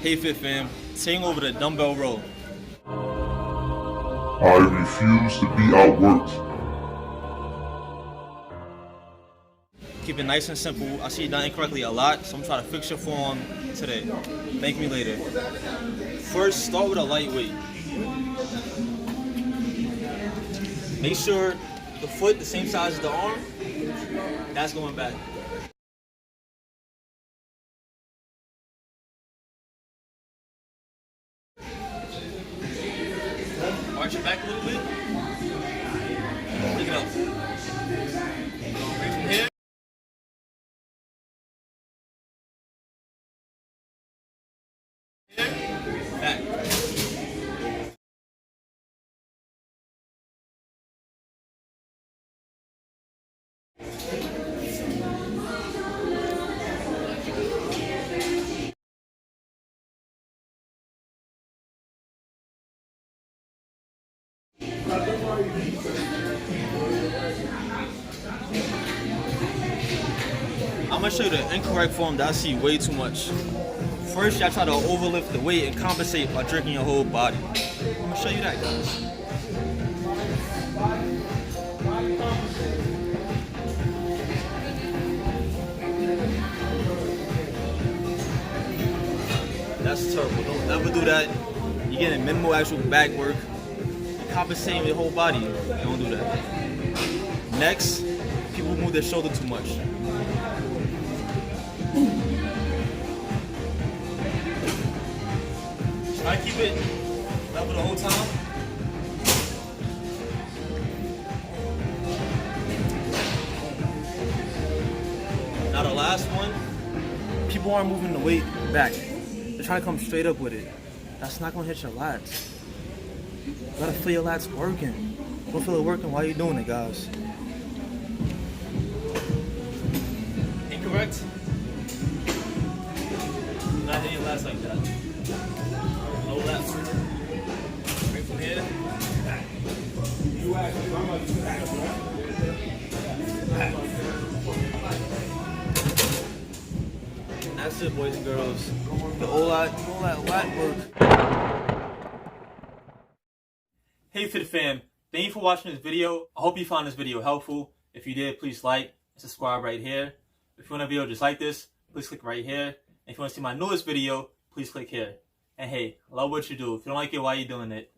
Hey Fit Fam, taking over the Dumbbell Row. I refuse to be outworked. Keep it nice and simple. I see you done incorrectly a lot, so I'm trying to fix your form today. Thank me later. First, start with a light weight. Make sure the foot the same size as the arm. That's going back. Arch it back a little bit. Pick it up. Right from here. Back. I'm gonna show you the incorrect form that I see way too much. First, y'all try to overlift the weight and compensate by jerking your whole body. I'm gonna show you that, guys. That's terrible. Don't ever do that. You're getting minimal actual back work. You're compensating your whole body. Don't do that. Next, people move their shoulder too much. Try to keep it level the whole time. Now the last one, people aren't moving the weight back. They're trying to come straight up with it. That's not gonna hit your lats. You gotta feel your lats working. Don't feel it working while you're doing it, guys. Incorrect. Not hitting your lats like that. Low lats. Right from here. Back. That's it, boys and girls. All that lat work. Hey Fit Fam, thank you for watching this video. I hope you found this video helpful. If you did, please like and subscribe right here. If you want a video just like this, please click right here. And if you want to see my newest video, please click here. And hey, love what you do. If you don't like it, why are you doing it?